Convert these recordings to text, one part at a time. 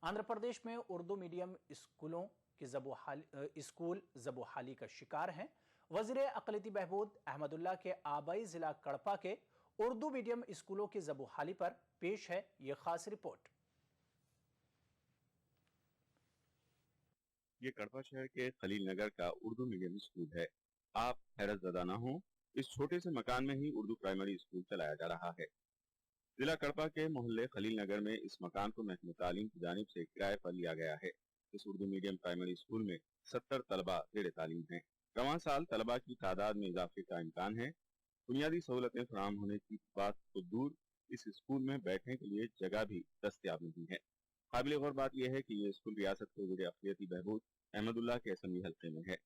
आंध्र प्रदेश में उर्दू मीडियम स्कूलों की स्कूल ज़बोहाली का शिकार हैं। वज़ीर अक़लियती बहबूद अहमदुल्ला के आबाई जिला कड़पा के उर्दू मीडियम स्कूलों की ज़बोहाली पर पेश है ये खास रिपोर्ट। ये कड़पा शहर के खलील नगर का उर्दू मीडियम स्कूल है। आप हैरत ज़दा ना हो, इस छोटे से मकान में ही उर्दू प्राइमरी स्कूल चलाया जा रहा है। जिला कड़पा के मोहल्ले खलील नगर में इस मकान को महकमे तालीम की जानिब से किराए पर लिया गया है। इस उर्दू मीडियम प्राइमरी स्कूल में 70 तलबा जेर तालीम हैं। रवां साल तलबा की तादाद में इजाफे का इम्कान है। बुनियादी सहूलतें फराहम होने की बात तो दूर, इस स्कूल में बैठने के लिए जगह भी दस्तयाब नहीं है। काबिल गौर बात यह है कि ये स्कूल रियासत के वज़ीर अक़लियती बहबूद अहमदुल्ला के असम्बली हल्के में है,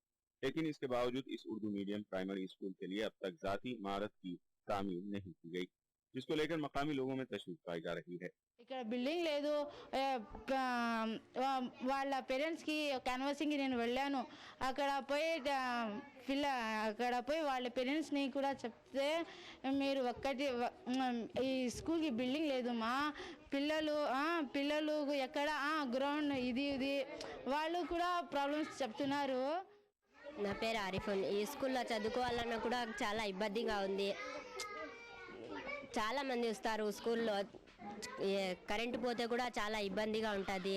लेकिन इसके बावजूद इस उर्दू मीडियम प्राइमरी स्कूल के लिए अब तक जाती इमारत की तामीर नहीं की गई, जिसको लेकर मकामी लोगों में तशवीश पाई जा रही है। ఇక్కడ బిల్డింగ్ లేదు వాళ్ళ పేరెంట్స్ కి కన్వర్సింగ్ నేను వెళ్ళాను అక్కడ పోయి వాళ్ళ పేరెంట్స్ ని కూడా చెప్తే మీరు ఒక్కటి ఈ స్కూల్ కి బిల్డింగ్ లేదు మా పిల్లలు ఎక్కడ గ్రౌండ్ ఇది వాళ్ళు కూడా ప్రాబ్లమ్స్ చెప్తున్నారు। నా పేరు ఆరిఫున్। ఈ స్కూల్లో చదువుకోవాలన్నా కూడా చాలా ఇబ్బందిగా ఉంది। చాలా మంది వస్తారు స్కూల్లో, కరెంటు పోతే కూడా చాలా ఇబ్బందిగా ఉంటుంది।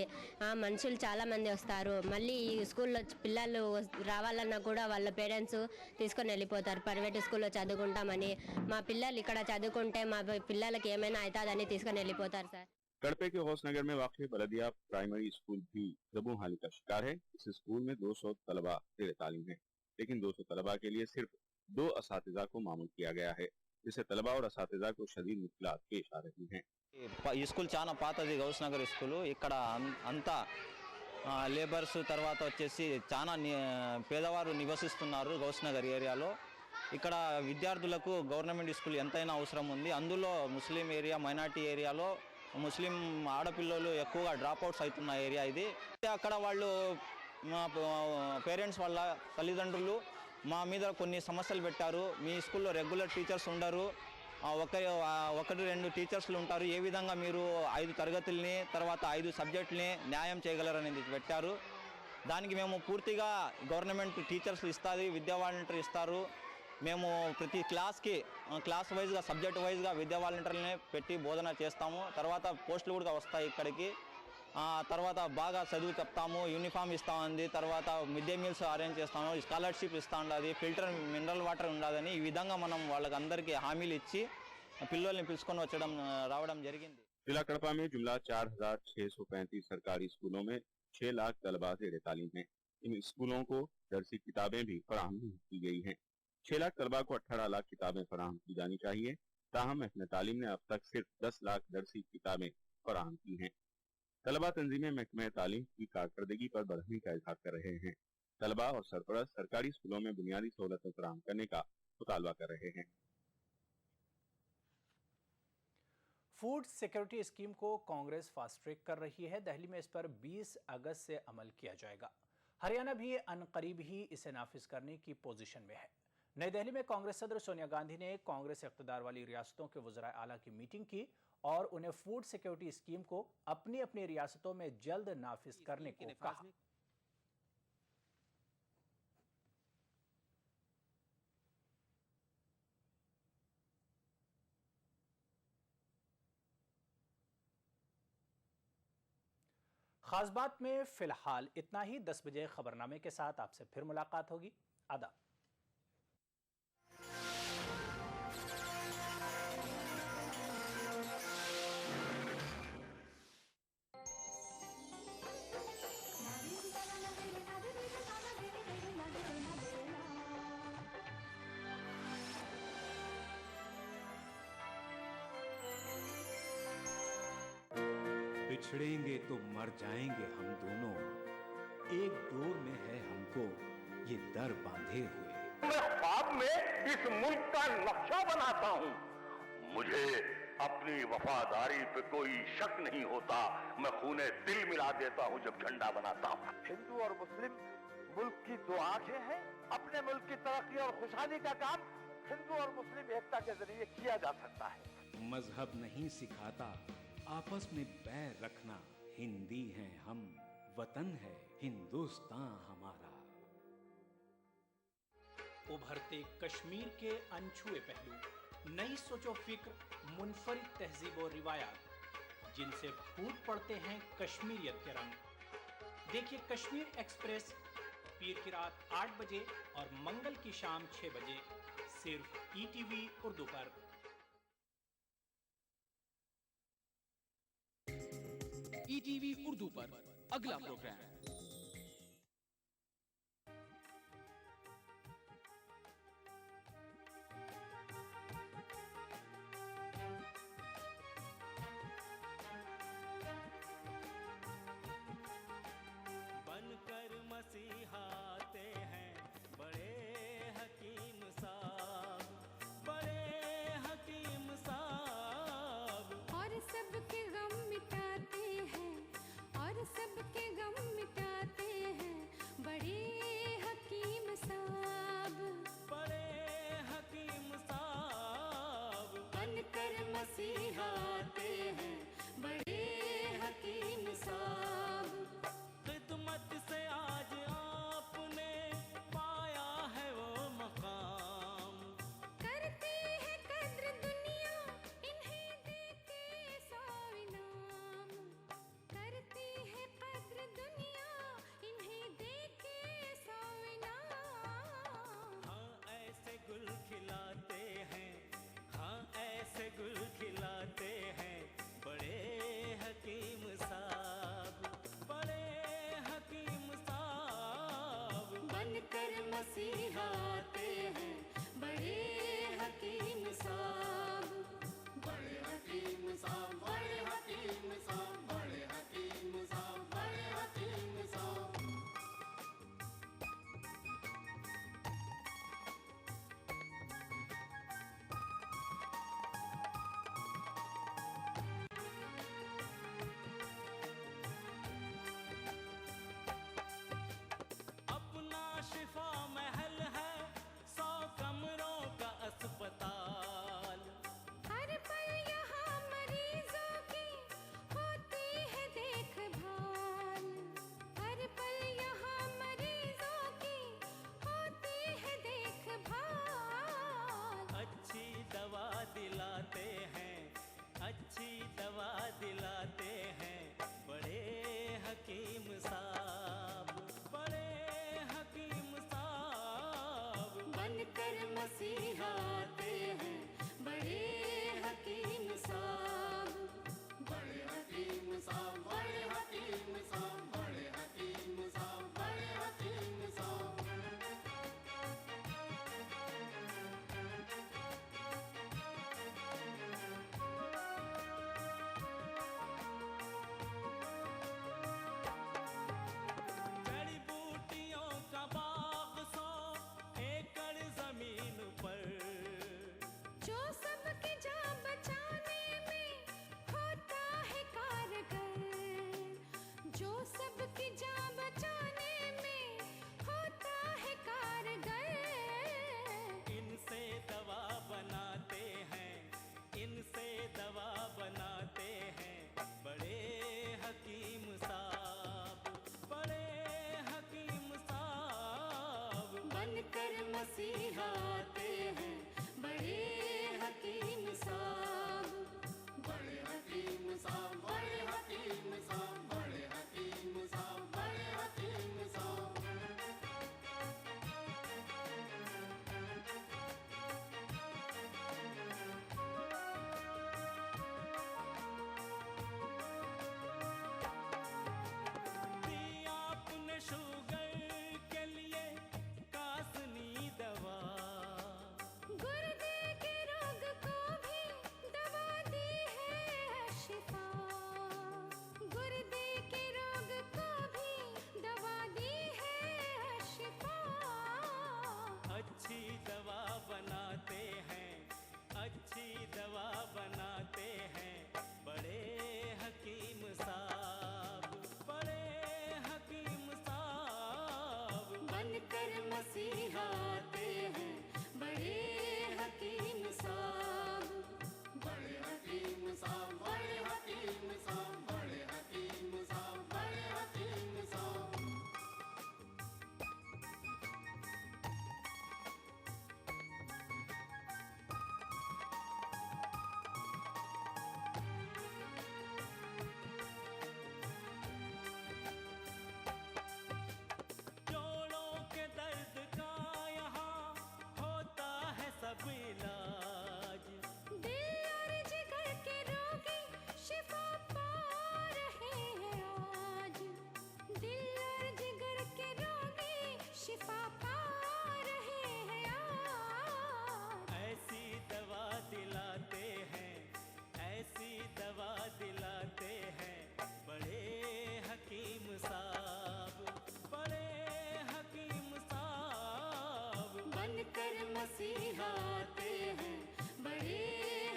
మనుషులు చాలా మంది వస్తారు। మళ్ళీ ఈ స్కూల్లో పిల్లలు రావాలన్నా కూడా వాళ్ళ పేరెంట్స్ తీసుకొని వెళ్ళిపోతారు, ప్రైవేట్ స్కూల్లో చదువుకుంటామని। మా పిల్లలు ఇక్కడ చదువుకుంటే మా పిల్లలకి ఏమైనా అవుతుందని తీసుకొని వెళ్ళిపోతారు సార్। कड़पे के गौसनगर में वाक़ बलदिया प्राइमरी स्कूल भी ज़बोहाली का शिकार है। इस स्कूल में 200 तलबा जेर तालीम है, लेकिन 200 तलबा के लिए सिर्फ 2 असातिज़ा को मामूल किया गया है, जिससे तलबा और असातिज़ा को शदीद मुश्किलात पेश आ रही हैं। ఈ స్కూల్ చాలా పాతది, గౌస్ నగర్ స్కూలు। ఇక్కడ అంతా లేబర్స్, తర్వాత వచ్చేసి చాలా పేదవారు నివసిస్తున్నారు గౌస్ నగర్ ఏరియాలో। ఇక్కడ విద్యార్థులకు గవర్నమెంట్ స్కూల్ ఎంతైనా అవసరం ఉంది। అందులో ముస్లిం ఏరియా, మైనార్టీ ఏరియాలో ముస్లిం ఆడపిల్లలు ఎక్కువగా డ్రాప్ అవుట్స్ అవుతున్న ఏరియా ఇది। అక్కడ వాళ్ళు పేరెంట్స్ వాళ్ళ తల్లిదండ్రులు మా మీద కొన్ని సమస్యలు పెట్టారు। మీ స్కూల్లో రెగ్యులర్ టీచర్స్ ఉండరు, ఒకటి రెండు టీచర్స్లు ఉంటారు, ఏ విధంగా మీరు 5 తరగతుల్ని తర్వాత 5 సబ్జెక్టుల్ని న్యాయం చేయగలరనేది పెట్టారు। దానికి మేము పూర్తిగా గవర్నమెంట్ టీచర్స్ ఇస్తుంది, విద్యా వాలంటీర్ ఇస్తారు। మేము ప్రతి క్లాస్ వైజ్గా, సబ్జెక్ట్ వైజ్గా విద్యా వాలంటీర్ని పెట్టి బోధన చేస్తాము। తర్వాత పోస్టులు కూడా వస్తాయి ఇక్కడికి। తర్వాత బాగా చదువు చెప్తాము, యూనిఫామ్ ఇస్తామంది, తర్వాత మిడ్ డే మీల్స్ అరేంజ్ చేస్తాము, స్కాలర్షిప్ ఇస్తూ ఉండదు, ఫిల్టర్ మినరల్ వాటర్ ఉండదని, ఈ విధంగా మనం వాళ్ళకి అందరికీ హామీలు ఇచ్చి పిల్లల్ని పిలుచుకొని రావడం జరిగింది। जिला कड़पा में जुमला 4635 सरकारी स्कूलों में 6 लाख तलबा जेर तालीम है। इन स्कूलों को दरसी किताबें भी फराहम नहीं की गई हैं। 6 लाख तलबा को 18 लाख किताबें फराहम की जानी चाहिए। ताहम महकमे तालीम ने अब तक सिर्फ 10 लाख दरसी किताबें फराहम की हैं। तलबा तंजीमें महकमे तालीम की कारकर्दगी पर बरहमी का इजहार कर रहे हैं। तलबा और सरपरस्त सरकारी स्कूलों में बुनियादी सहूलतें फराहम करने का मुतालबा कर रहे हैं। फूड सिक्योरिटी स्कीम को कांग्रेस फास्ट ट्रैक कर रही है। दिल्ली में इस पर 20 अगस्त से अमल किया जाएगा। हरियाणा भी अनकरीब ही इसे नाफिज करने की पोजीशन में है। नई दिल्ली में कांग्रेस सदर सोनिया गांधी ने कांग्रेस इख्तिदार वाली रियासतों के वज़राए आला की मीटिंग की और उन्हें फूड सिक्योरिटी स्कीम को अपनी अपनी रियासतों में जल्द नाफिज करने को कहा। खास बात में फिलहाल इतना ही। 10 बजे खबरनामे के साथ आपसे फिर मुलाकात होगी। आदाब। बिछड़ेंगे तो मर जाएंगे हम दोनों, एक डोर में है हमको ये दर बांधे हुए। मैं ख्वाब में इस मुल्क का नक्शा बनाता हूँ। मुझे अपनी वफादारी पे कोई शक नहीं होता। मैं खूने दिल मिला देता हूँ जब झंडा बनाता हूँ। हिंदू और मुस्लिम मुल्क की 2 आंखें हैं। अपने मुल्क की तरक्की और खुशहाली का काम हिंदू और मुस्लिम एकता के जरिए किया जा सकता है। मजहब नहीं सिखाता आपस में बैर रखना, हिंदी हैं हम, वतन है हिंदुस्तान हमारा। उभरते कश्मीर के अनछुए पहलू, नई सोचो फिक्र, मुनफरिद तहजीब और रिवायात जिनसे फूट पड़ते हैं कश्मीरियत के रंग। देखिए कश्मीर एक्सप्रेस पीर की रात 8 बजे और मंगल की शाम 6 बजे सिर्फ ईटीवी उर्दू पर। ईटीवी उर्दू पर अगला प्रोग्राम। बनकर मसीहाते हैं बड़े हकीम साहब, बड़े हकीम साहब। और सबके गम मिटाते हैं, और सबके गम मिटाते हैं बड़े हकीम साहब, बड़े हकीम साहब। बनकर मसीहाते हैं बड़े हकीम साहब। खिदमत से आज आपने पाया है वो मकाम, करती है कद्र दुनिया इन्हें देके 100 इनाम, करती है कद्र दुनिया इन्हें देके 100 इनाम। हाँ ऐसे गुल खिलाते हैं, हाँ ऐसे गुल खिलाते हैं बड़े हकीम साहब, बड़े हकीम साहब। बनकर मसीहाते हैं बड़े हकीम साहब, बड़े हकीम साहब, बड़े हकीम साहब, बड़े हकीम साहब, बड़े हकीम साहब। अपना शिफा महल है 100 कमरों का अस्पताल, हर पल यहाँ मरीजों की होती है देखभाल, हर पल यहाँ मरीजों की होती है देखभाल। अच्छी दवा दिलाते हैं, अच्छी दवा दिलाते हैं बड़े हकीम साहब, बड़े हकीम साहब। बनकर मसीहाते हैं बड़े हकीम साहब, बड़े हकीम साहब, बड़े हकीम साहब, बड़े हकीम साहब, बड़े हकीम साहब। जड़ी बूटियों का बाग 100 एकड़ जमीन पर, जो सबकी जान बचाने में होता है कारगर, जो सबकी जान बचाने में होता है कारगर। इनसे दवा बनाते हैं, इनसे दवा बनाते हैं बड़े हकीम साहब, बड़े हकीम साहब। बनकर मसीहाते हैं बड़े हकीम साहब, बड़े हकीम साहब, बड़े हकीम साहब, बड़े हकीम साहब, बड़े हकीम साहब। दी आपने शुगर के लिए कासनी दवा, गुर्दे के रोग को भी दवा दी है शिफा, गुर्दे के रोग को भी दवा दी है शिफा। अच्छी दवा बनाते हैं, अच्छी दवा बनाते हैं बड़े हकीम साहब, बड़े हकीम साहब। बनकर मसीहाते हैं बड़े हकीम साहब, बड़े हकीम साहब, बड़े हकीम साहब, बड़े हकीम कर मसीहा आते हैं, बड़े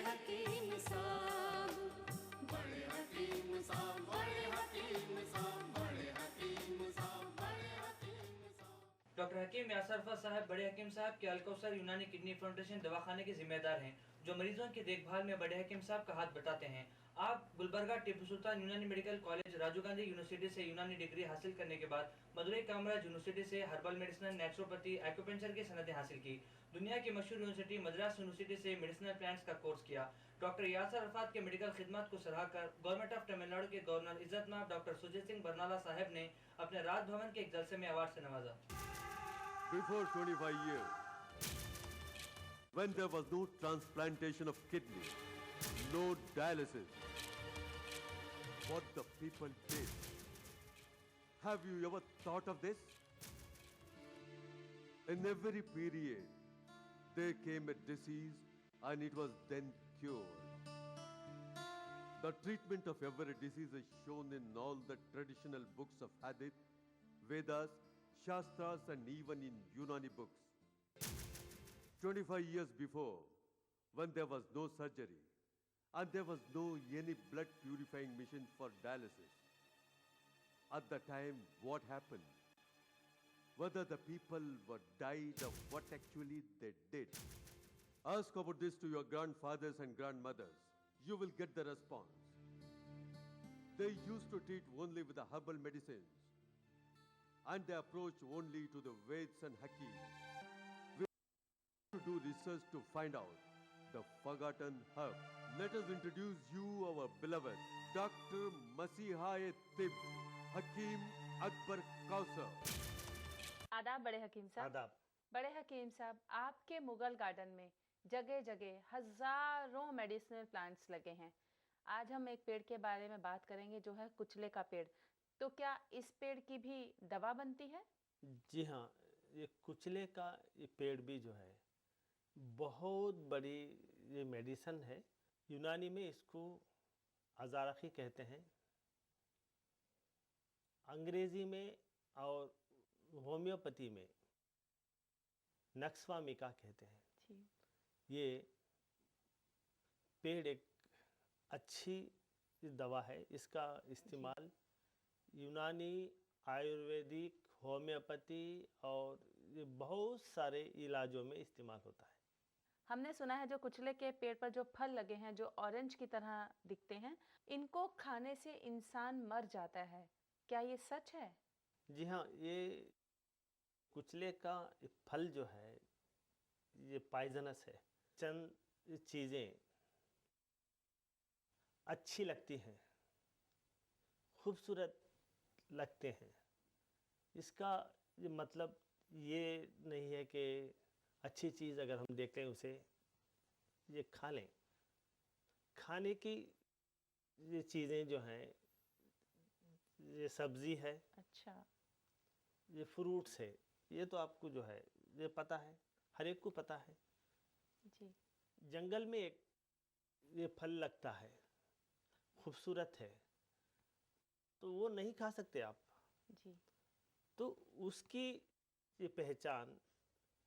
हकीम साहब, बड़े हकीम साहब, बड़े हकीम साहब, बड़े हकीम साहब, बड़े हकीम साहब। डॉक्टर हकीम यासरफा साहब बड़े हकीम साहब के अलकौसर यूनानी किडनी फाउंडेशन दवाखाने के जिम्मेदार हैं, जो मरीजों की देखभाल में बड़े हकीम साहब का हाथ बटाते हैं। आप Gulbarga Tipu Sultan Unani medical college, Rajiv Gandhi university से यूनानी डिग्री हासिल करने के बाद मदुरई कामराज यूनिवर्सिटी से हर्बल मेडिसिन, नेचुरोपैथी, एक्यूपंक्चर की सनतें हासिल की। दुनिया की मशहूर यूनिवर्सिटी मद्रास यूनिवर्सिटी से मेडिसिनल प्लांट्स का कोर्स किया। डॉक्टर यासर अरफात के मेडिकल खिदमत को सराहकर गवर्नमेंट ऑफ तमिलनाडु के गवर्नर इज्जतमाब डॉक्टर सुजीत सिंह बरनाला साहब ने अपने राजभवन के एक जलसे में अवार्ड से नवाजा। Before 25 years, when there was no transplantation of kidney, no dialysis, what the people did. Have you ever thought of this? In every period, there came a disease and it was then cured. The treatment of every disease is shown in all the traditional books of Hadith, Vedas, Shastras and even in Unani books. 25 years before, when there was no surgery and there was no any blood purifying machine for dialysis, at the time what happened? Whether the people were died or what actually they did. Ask about this to your grandfathers and grandmothers. You will get the response. They used to treat only with the herbal medicines, and they approach only to the Veds and Hakims. We have to do research to find out the forgotten herb. Let us introduce you our beloved Dr. Masiha-e-Tib, Hakim Akbar Kausar. आदाब बड़े हकीम साहब। आदाब। बड़े हकीम साहब, आपके Mughal garden में जगह जगह हजारों मेडिसिनल प्लांट्स लगे हैं। आज हम एक पेड़ के बारे में बात करेंगे जो है कुचले का पेड़। तो क्या इस पेड़ की भी दवा बनती है? जी हाँ, ये कुचले का ये पेड़ भी जो है बहुत बड़ी ये मेडिसन है। यूनानी में इसको अजारखी कहते हैं, अंग्रेजी में और होम्योपैथी में नक्सवामिका कहते हैं। जी। ये पेड़ एक अच्छी दवा है। इसका इस्तेमाल यूनानी, आयुर्वेदिक, होम्योपैथी और ये बहुत सारे इलाजों में इस्तेमाल होता है। हमने सुना है जो कुचले के पेड़ पर जो फल लगे हैं जो ऑरेंज की तरह दिखते हैं, इनको खाने से इंसान मर जाता है, क्या ये सच है? जी हाँ, ये कुचले का फल जो है ये पॉइजनस है। चंद चीज़ें अच्छी लगती हैं, खूबसूरत लगते हैं, इसका ये मतलब ये नहीं है कि अच्छी चीज़ अगर हम देख लें उसे ये खा लें। खाने की ये चीज़ें जो हैं, ये सब्ज़ी है, अच्छा, ये फ्रूट्स है, ये तो आपको जो है ये पता है, हर एक को पता है। जी। जंगल में एक ये फल लगता है, खूबसूरत है, तो वो नहीं खा सकते आप। जी। तो उसकी ये पहचान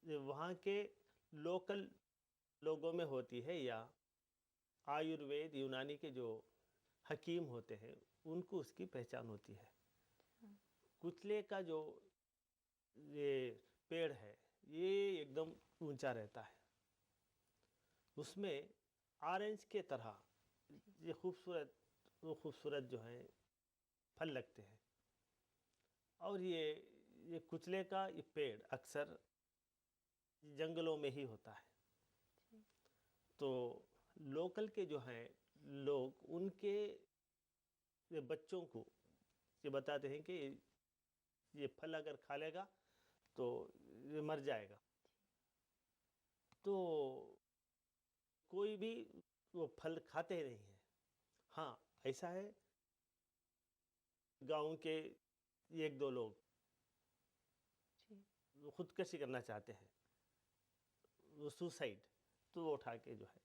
ये वहाँ के लोकल लोगों में होती है, या आयुर्वेद यूनानी के जो हकीम होते हैं उनको उसकी पहचान होती है। कुचले का जो ये पेड़ है ये एकदम ऊंचा रहता है, उसमें ऑरेंज के तरह ये खूबसूरत जो हैं फल लगते हैं। और ये कुचले का ये पेड़ अक्सर जंगलों में ही होता है। तो लोकल के जो हैं लोग उनके ये बच्चों को ये बताते हैं कि ये फल अगर खा लेगा तो ये मर जाएगा। तो कोई भी वो फल खाते नहीं हैं। हाँ, ऐसा है गांव के एक दो लोग वो खुदकशी करना चाहते हैं, वो सुसाइड, तो वो उठा के जो है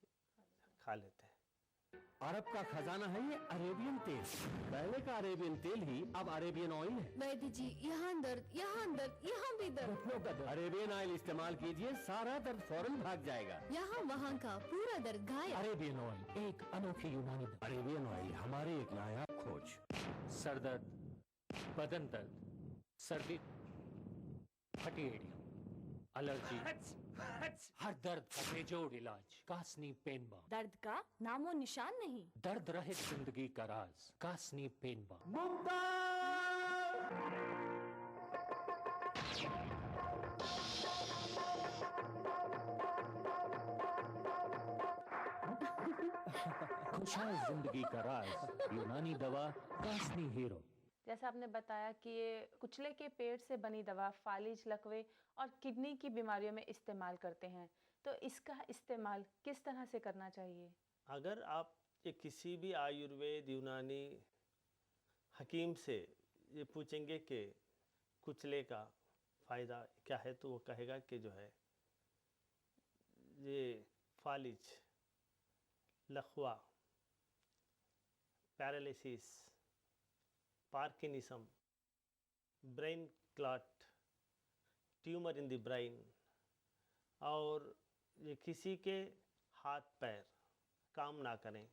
खा लेते हैं। अरब का खजाना है ये अरेबियन तेल। पहले का अरेबियन तेल ही अब अरेबियन ऑयल है। वैद्य जी, यहाँ दर्द, यहाँ दर्द, यहाँ भी दर्द। अरेबियन ऑयल इस्तेमाल कीजिए, सारा दर्द फौरन भाग जाएगा। यहाँ वहाँ का पूरा दर्द गायब। अरेबियन ऑयल एक अनोखी यूनानी दवा। अरेबियन ऑयल हमारी एक नायाब खोज। सर दर्द, बदन दर्द, सर्दी, फटी एड़ियां, एलर्जी, हर दर्द का बेजोड़ इलाज कासनी पेन बाम। दर्द का नामो निशान नहीं। दर्द रहित जिंदगी का राज कासनी पेन बाम। खुशहाल जिंदगी का राज यूनानी दवा कासनी हीरो। जैसा आपने बताया कि ये कुचले के पेड़ से बनी दवा फालिज, लकवे और किडनी की बीमारियों में इस्तेमाल करते हैं, तो इसका इस्तेमाल किस तरह से करना चाहिए? अगर आप ये किसी भी आयुर्वेद यूनानी हकीम से ये पूछेंगे कि कुचले का फ़ायदा क्या है, तो वो कहेगा कि जो है ये फालिज, लखवा, paralysis, parkinsonism, brain clot, tumour in the brain, और ये किसी के हाथ पैर काम ना करें,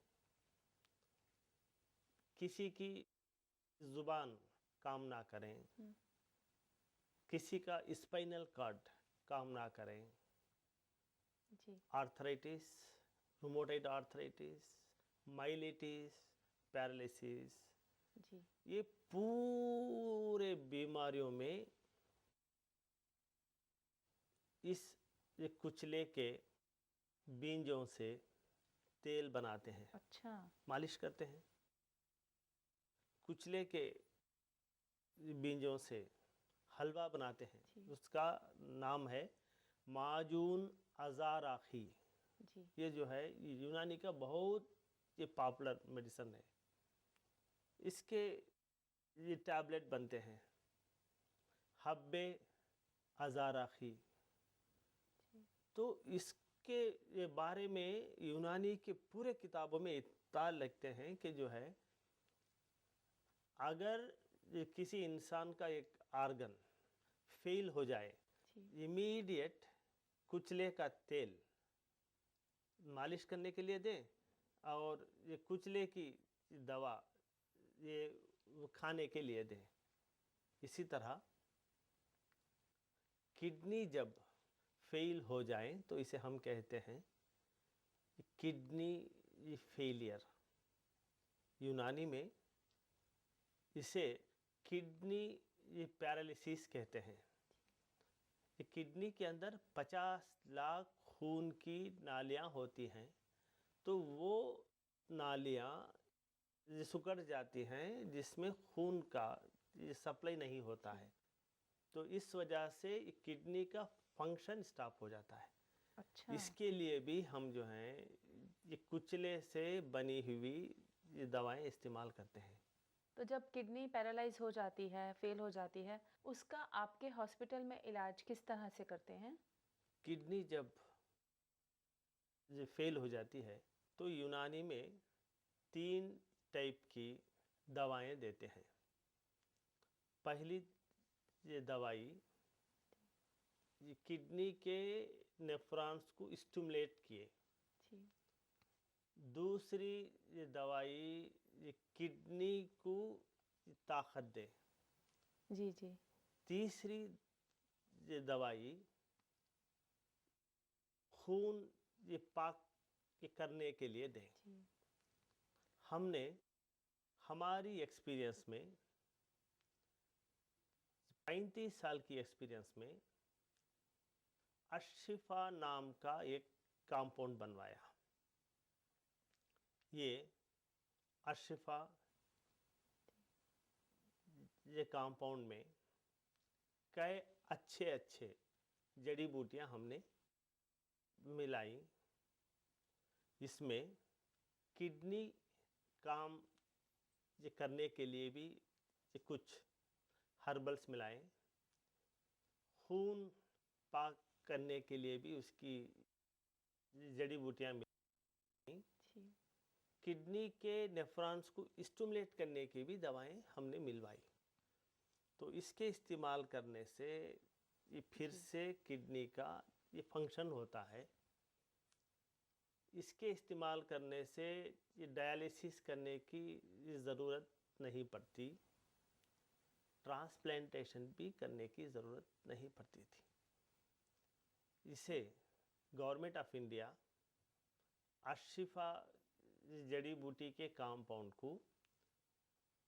किसी की ज़ुबान काम ना करें, किसी का स्पाइनल कॉर्ड काम ना करें, arthritis, rheumatoid arthritis, myelitis, paralysis, ये पूरे बीमारियों में ये कुचले के बीजों से तेल बनाते हैं। अच्छा। मालिश करते हैं। कुचले के बीजों से हलवा बनाते हैं, उसका नाम है माजून अज़ाराखी। ये जो है यूनानी का बहुत ये पॉपुलर मेडिसिन है। इसके ये टैबलेट बनते हैं, हब्बे अज़ाराखी। तो इसके ये बारे में यूनानी के पूरे किताबों में इतना लिखते हैं कि जो है अगर ये किसी इंसान का एक आर्गन फेल हो जाए, इमीडिएट कुचले का तेल मालिश करने के लिए दें, और ये कुचले की दवा ये खाने के लिए दें। इसी तरह किडनी जब फेल हो जाए तो इसे हम कहते हैं किडनी फेलियर। यूनानी में इसे किडनी पैरालिसिस कहते हैं। ये किडनी के अंदर 50 लाख खून की नालियाँ होती हैं, तो वो नालियाँ सिकुड़ जाती हैं जिसमें खून का सप्लाई नहीं होता है, तो इस वजह से किडनी का फंक्शन स्टॉप हो जाता है। अच्छा। इसके लिए भी हम जो हैं ये कुचले से बनी हुई ये दवाएं इस्तेमाल करते हैं। तो जब किडनी पैरालाइज हो जाती है, फेल हो जाती है, उसका आपके हॉस्पिटल में इलाज किस तरह से करते हैं? किडनी जब ये फेल हो जाती है तो यूनानी में 3 टाइप की दवाएं देते हैं। पहली ये दवाई ये किडनी के नेफ्रॉन्स को स्टिमुलेट किए। दूसरी ये दवाई ये किडनी को ताकत दे। जी जी। तीसरी ये दवाई खून ये पाक करने के लिए दें। हमने हमारी एक्सपीरियंस में 35 साल की एक्सपीरियंस में अशिफा नाम का एक कंपाउंड बनवाया। ये अशिफा ये कंपाउंड में कई अच्छे जड़ी बूटियां हमने मिलाई। इसमें किडनी काम ये करने के लिए भी ये कुछ हर्बल्स मिलाएं, खून पाक करने के लिए भी उसकी जड़ी बूटियां मिलाई, किडनी के नेफ्रॉन्स को स्टिमुलेट करने की भी दवाएं हमने मिलवाई। तो इसके इस्तेमाल करने से ये फिर से किडनी का ये फंक्शन होता है। इसके इस्तेमाल करने से ये डायलिसिस करने की ज़रूरत नहीं पड़ती, ट्रांसप्लांटेशन भी करने की ज़रूरत नहीं पड़ती थी। इसे गवर्नमेंट ऑफ इंडिया अशिफा जड़ी बूटी के कंपाउंड को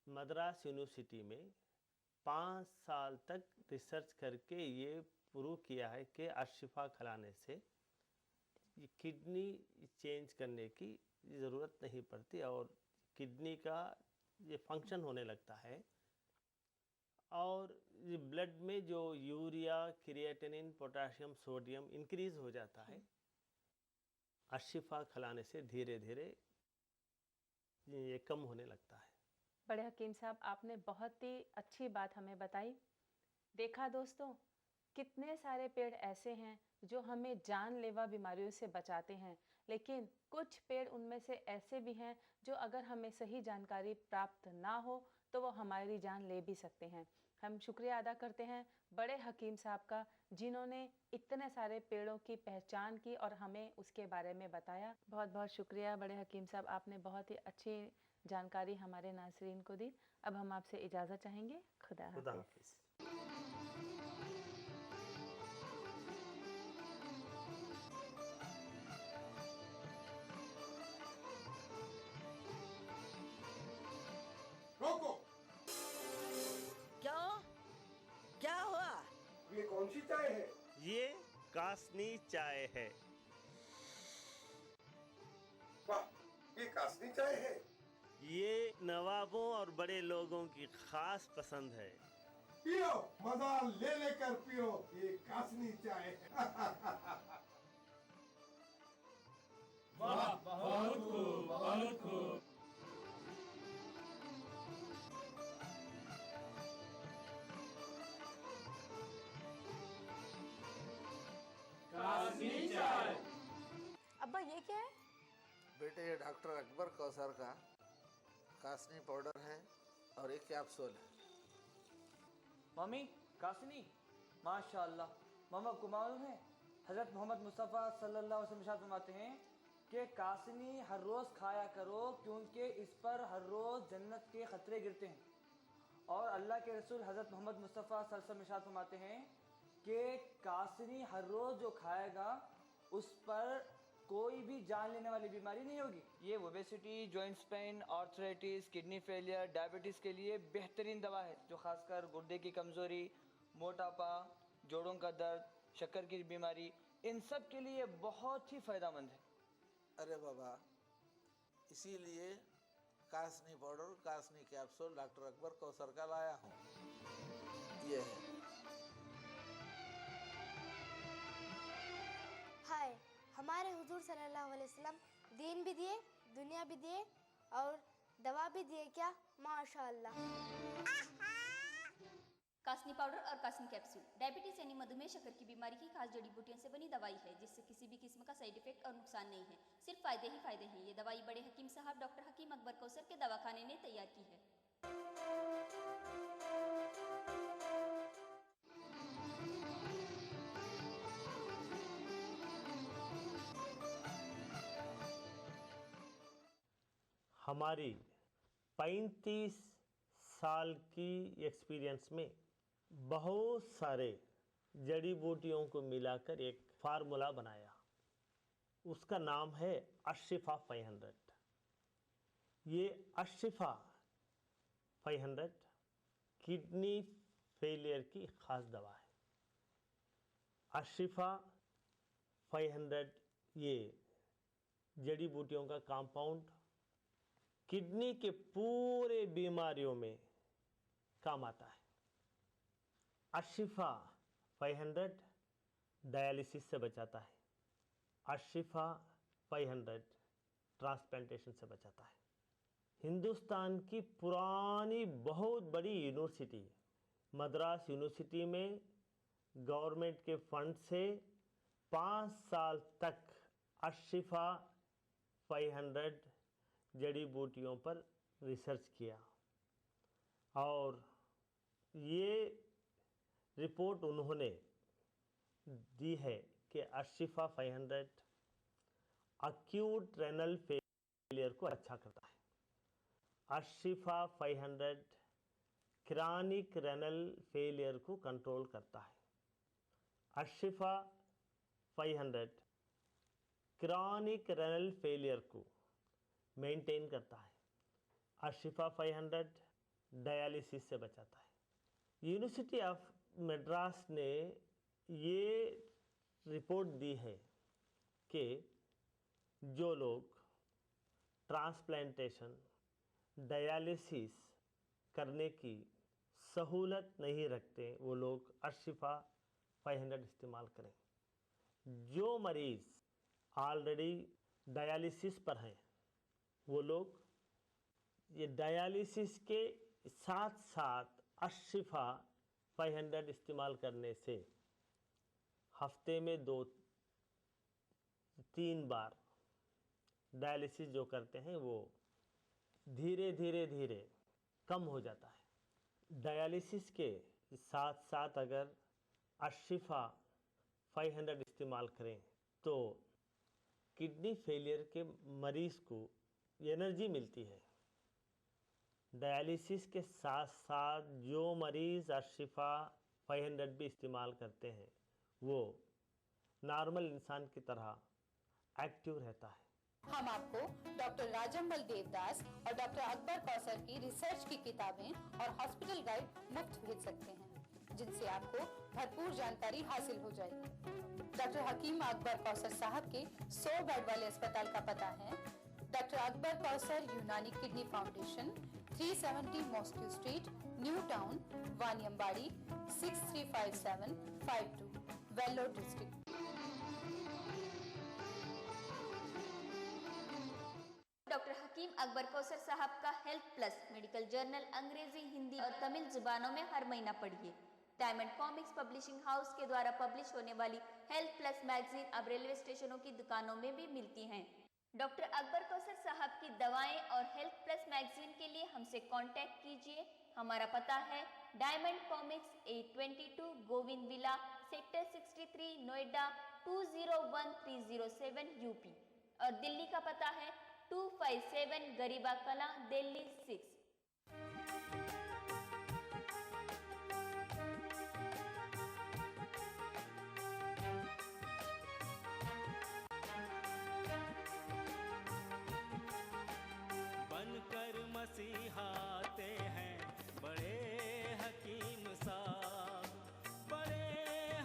मद्रास यूनिवर्सिटी में 5 साल तक रिसर्च करके ये प्रूव किया है कि अशिफा खिलाने से ये किडनी चेंज करने की ज़रूरत नहीं पड़ती और किडनी का ये फंक्शन होने लगता है और ये ब्लड में जो urea, creatinine, potassium, sodium increase हो जाता है। अशिफा खिलाने से धीरे धीरे ये कम होने लगता है। बड़े हकीम साहब, आपने बहुत ही अच्छी बात हमें बताई। देखा दोस्तों, कितने सारे पेड़ ऐसे हैं जो हमें जानलेवा बीमारियों से बचाते हैं, लेकिन कुछ पेड़ उनमें से ऐसे भी हैं जो अगर हमें सही जानकारी प्राप्त ना हो तो वो हमारी जान ले भी सकते हैं। हम शुक्रिया अदा करते हैं बड़े हकीम साहब का, जिन्होंने इतने सारे पेड़ों की पहचान की और हमें उसके बारे में बताया। बहुत बहुत शुक्रिया बड़े हकीम साहब, आपने बहुत ही अच्छी जानकारी हमारे नाज़रीन को दी। अब हम आपसे इजाज़त चाहेंगे। खुदा हाफिज़। रोको। क्या हुआ? ये कौन सी चाय है? ये कासनी चाय है। वाह, ये कासनी चाय है। ये नवाबों और बड़े लोगों की खास पसंद है। पियो, मजा ले लेकर पियो, ये कासनी चाय है। वाह, बहुत खूब, बहुत खूब। कासनी चाय। अब्बा ये क्या है? बेटे ये डॉक्टर अकबर कौसर का कासनी पाउडर है और एक कैप्सूल है। मम्मी, कासनी माशाल्लाह। मम्मा को मालूम है हज़रत मोहम्मद मुस्तफ़ा सल्लल्लाहु अलैहि वसल्लम फरमाते हैं कि कासनी हर रोज़ खाया करो क्योंकि इस पर हर रोज़ जन्नत के खतरे गिरते हैं। और अल्लाह के रसूल हज़रत मोहम्मद मुस्तफ़ा सल्लल्लाहु अलैहि वसल्लम फरमाते हैं कि कासनी हर रोज़ जो खाएगा उस पर कोई भी जान लेने वाली बीमारी नहीं होगी। ये obesity, joints pain, arthritis, kidney failure, diabetes के लिए बेहतरीन दवा है, जो खासकर गुर्दे की कमज़ोरी, मोटापा, जोड़ों का दर्द, शक्कर की बीमारी, इन सब के लिए बहुत ही फ़ायदेमंद है। अरे बाबा, इसीलिए कासनी पाउडर, कासनी कैप्सूल डॉक्टर अकबर कौसर का लाया हूँ। ये है। हाय, हमारे हुजूर सल्लल्लाहु अलैहि वसल्लम दीन भी दिए, दुनिया भी दिए और दवा भी दिए क्या? माशाअल्लाह। कासनी पाउडर और कासनी कैप्सूल डायबिटीज यानी मधुमेह, शक्कर की बीमारी की खास जड़ी बूटियों से बनी दवाई है, जिससे किसी भी किस्म का साइड इफेक्ट और नुकसान नहीं है, सिर्फ फायदे ही फायदे हैं। ये दवाई बड़े हकीम साहब डॉक्टर हकीम अकबर कौसर के दवाखाने ने तैयार की है। हमारी 35 साल की एक्सपीरियंस में बहुत सारे जड़ी बूटियों को मिलाकर एक फार्मूला बनाया। उसका नाम है अशिफा 500। ये अशिफा 500 किडनी फेलियर की खास दवा है। अशिफा 500 ये जड़ी बूटियों का कंपाउंड किडनी के पूरे बीमारियों में काम आता है। अशिफा 500 डायलिसिस से बचाता है। अशिफा 500 ट्रांसप्लांटेशन से बचाता है। हिंदुस्तान की पुरानी बहुत बड़ी यूनिवर्सिटी मद्रास यूनिवर्सिटी में गवर्नमेंट के फंड से 5 साल तक अशिफा 500 जड़ी बूटियों पर रिसर्च किया और ये रिपोर्ट उन्होंने दी है कि अशिफा 500 अक्यूट रेनल फेलियर को अच्छा करता है। अशिफा 500 क्रॉनिक रेनल फेलियर को कंट्रोल करता है। अशिफा 500 क्रॉनिक रेनल फेलियर को मेंटेन करता है। अशिफा 500 डायलिसिस से बचाता है। यूनिवर्सिटी ऑफ मद्रास ने ये रिपोर्ट दी है कि जो लोग ट्रांसप्लांटेशन डायलिसिस करने की सहूलत नहीं रखते वो लोग अशिफा 500 इस्तेमाल करें। जो मरीज़ ऑलरेडी डायलिसिस पर हैं वो लोग ये डायलिसिस के साथ साथ अशिफा 500 इस्तेमाल करने से हफ्ते में 2-3 बार डायलिसिस जो करते हैं वो धीरे धीरे कम हो जाता है। डायलिसिस के साथ साथ अगर अशिफा 500 इस्तेमाल करें तो किडनी फेलियर के मरीज़ को एनर्जी मिलती है। डायलिसिस के साथ साथ जो मरीज़ अशिफा 500 भी इस्तेमाल करते हैं वो नॉर्मल इंसान की तरह एक्टिव रहता है। हम आपको डॉक्टर राजम्बल देवदास और डॉक्टर अकबर कौसर की रिसर्च की किताबें और हॉस्पिटल गाइड मुफ्त भेज सकते हैं जिनसे आपको भरपूर जानकारी हासिल हो जाएगी। डॉक्टर हकीम अकबर कौसर साहब के 100 बेड वाले अस्पताल का पता है doctor Akbar Kausar Unani kidney foundation, 370 mosque street, new town, Vaniyambadi, 635752, Vellore district. Doctor हकीम अकबर कौसर साहब का हेल्थ प्लस मेडिकल जर्नल अंग्रेजी, हिंदी और तमिल जुबानों में हर महीना पढ़िए। डायमंड कॉमिक्स पब्लिशिंग हाउस के द्वारा पब्लिश होने वाली हेल्थ प्लस मैगजीन अब रेलवे स्टेशनों की दुकानों में भी मिलती हैं। डॉक्टर अकबर कौसर साहब की दवाएं और हेल्थ प्लस मैगजीन के लिए हमसे कांटेक्ट कीजिए। हमारा पता है diamond comics, 822 Govind villa, sector 63, Noida 201307 UP, और दिल्ली का पता है 257 गरीबा कला, दिल्ली 6। बनकर मसीहाते हैं बड़े हकीम साहब, बड़े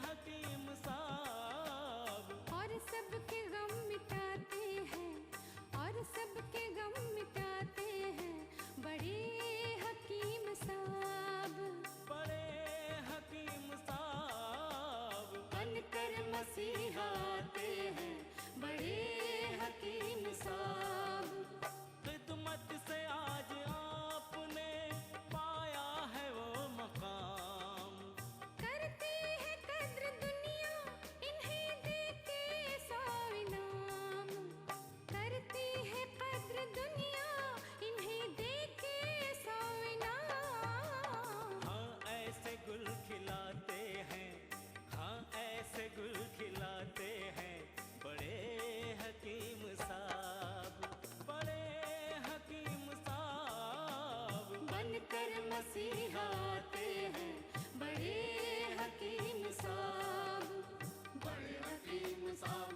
हकीम साहब। और सबके गम मिटाते हैं, और सबके गम मिटाते हैं बड़े हकीम साहब, बड़े हकीम साहब। बनकर मसीहाते हैं बड़े हकीम साहब। खिदमत से आज आपने पाया है वो मकाम, करती है कद्र दुनिया इन्हें देके 100 इनाम, करती है कद्र दुनिया इन्हें देके 100 इनाम। हाँ ऐसे गुल खिलाते हैं, हाँ ऐसे गुल खिलाते हैं बड़े हकीम साहब, बड़े हकीम साहब। बनकर मसीहाते हैं बड़े हकीम साहब, बड़े हकीम साहब।